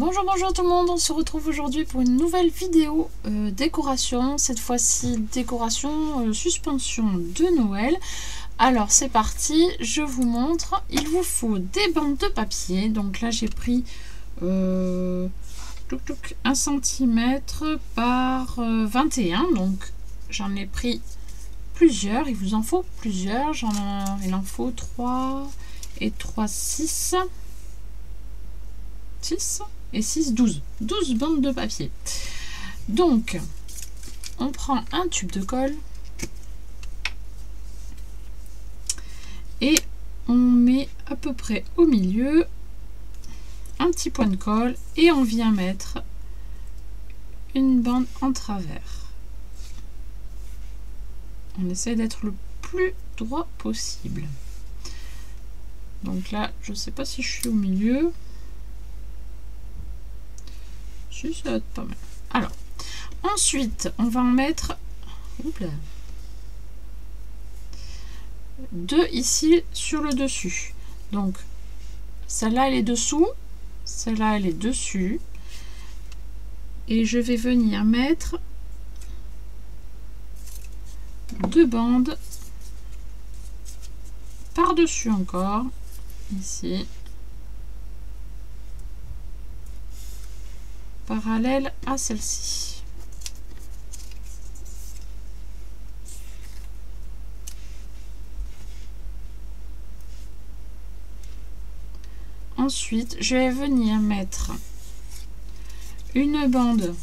Bonjour, bonjour tout le monde, on se retrouve aujourd'hui pour une nouvelle vidéo décoration, cette fois-ci décoration suspension de Noël. Alors c'est parti, je vous montre, il vous faut des bandes de papier, donc là j'ai pris 1 cm par 21, donc j'en ai pris plusieurs, il vous en faut plusieurs, il en faut 3 et 3, 6 et 6, 12 bandes de papier. Donc on prend un tube de colle et on met à peu près au milieu un petit point de colle et on vient mettre une bande en travers. On essaie d'être le plus droit possible. Donc là je sais pas si je suis au milieu. Si, ça va être pas mal. Alors ensuite on va en mettre deux ici sur le dessus. Donc celle-là elle est dessous, celle-là elle est dessus, et je vais venir mettre deux bandes par dessus encore ici, parallèle à celle-ci. Ensuite, je vais venir mettre une bande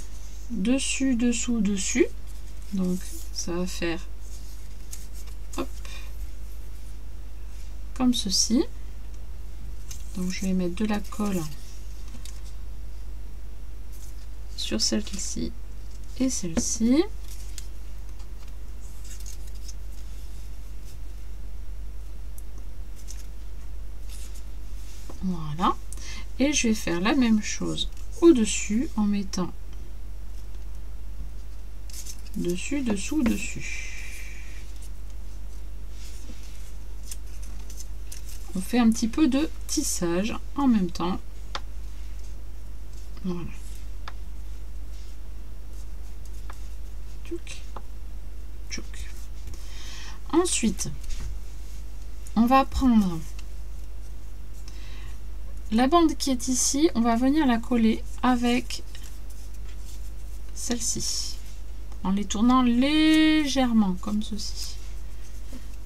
dessus, dessous, dessus. Donc, ça va faire hop, comme ceci. Donc, je vais mettre de la colle sur celle-ci et celle-ci. Voilà, et je vais faire la même chose au-dessus en mettant dessus, dessous, dessus. On fait un petit peu de tissage en même temps. Voilà. Tchouk, tchouk. Ensuite, on va prendre la bande qui est ici, on va venir la coller avec celle-ci en les tournant légèrement comme ceci.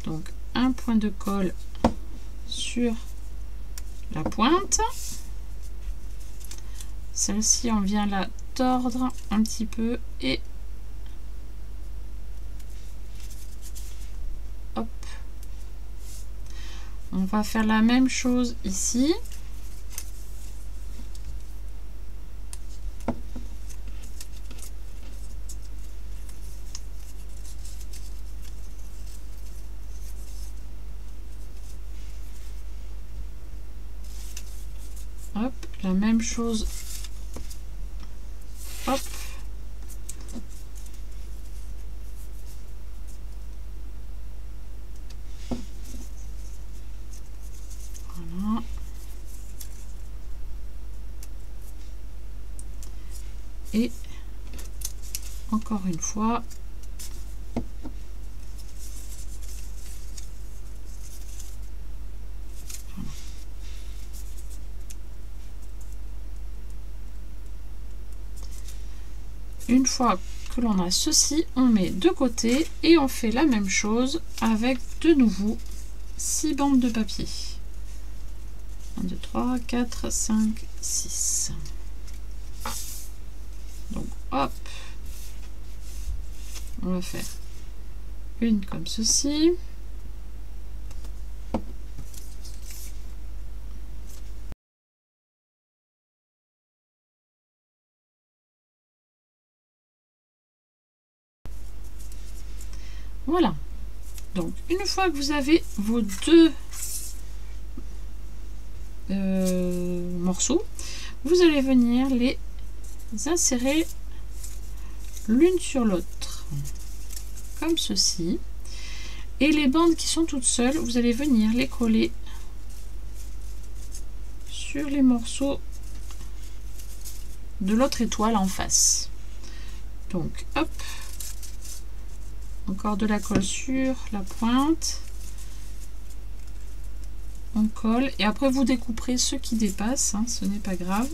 Donc un point de colle sur la pointe, celle-ci on vient la tordre un petit peu et hop, on va faire la même chose ici. Hop, la même chose. Hop. Voilà. Et encore une fois. Une fois que l'on a ceci, on met de côté et on fait la même chose avec de nouveau 6 bandes de papier. 1, 2, 3, 4, 5, 6. Donc hop, on va faire une comme ceci. Voilà, donc une fois que vous avez vos deux morceaux, vous allez venir les insérer l'une sur l'autre comme ceci, et les bandes qui sont toutes seules, vous allez venir les coller sur les morceaux de l'autre étoile en face. Donc hop, encore de la colle sur la pointe, on colle et après vous découperez ce qui dépasse, hein, ce n'est pas grave.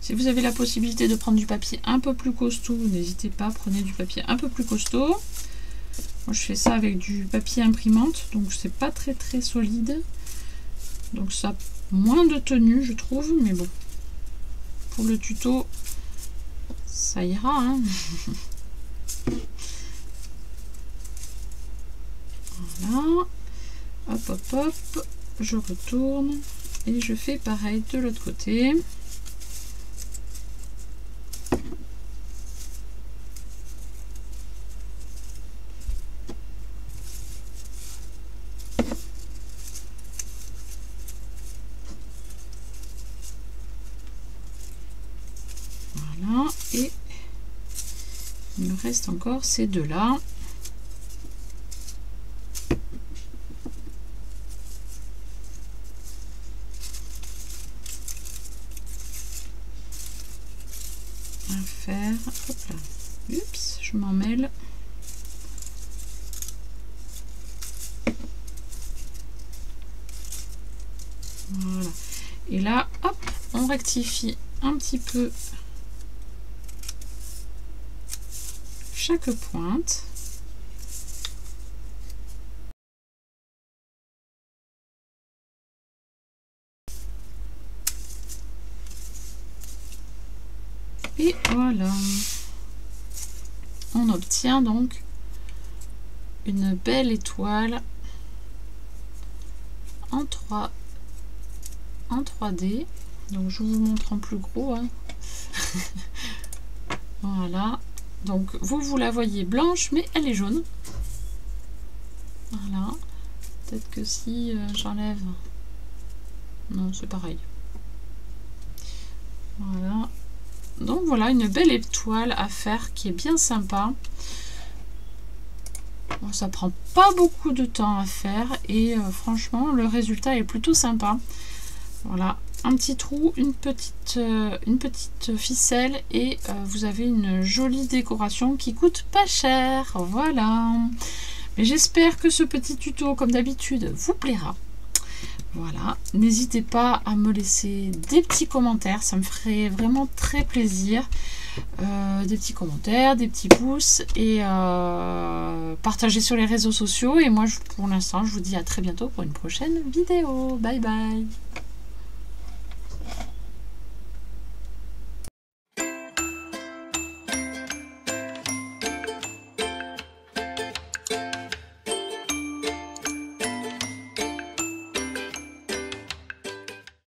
Si vous avez la possibilité de prendre du papier un peu plus costaud, n'hésitez pas, prenez du papier un peu plus costaud. Moi je fais ça avec du papier imprimante, donc c'est pas très solide. Donc ça a moins de tenue je trouve, mais bon. Pour le tuto, ça ira. Hein. Voilà. Hop hop hop. Je retourne et je fais pareil de l'autre côté. Voilà, et il me reste encore ces deux là. À faire. Hop là. Oups, je m'en mêle. Voilà. Et là, hop, on rectifie un petit peu chaque pointe. Et voilà. On obtient donc une belle étoile en 3D. Donc je vous montre en plus gros. Hein. Voilà. Donc vous la voyez blanche, mais elle est jaune. Voilà. Peut-être que si j'enlève... Non, c'est pareil. Voilà. Donc voilà, une belle étoile à faire qui est bien sympa. Bon, ça prend pas beaucoup de temps à faire et franchement le résultat est plutôt sympa. Voilà, un petit trou, une petite ficelle et vous avez une jolie décoration qui coûte pas cher. Voilà. Mais j'espère que ce petit tuto, comme d'habitude, vous plaira. Voilà, n'hésitez pas à me laisser des petits commentaires, ça me ferait vraiment très plaisir. Des petits commentaires, des petits pouces et partagez sur les réseaux sociaux. Et moi, pour l'instant, je vous dis à très bientôt pour une prochaine vidéo. Bye bye.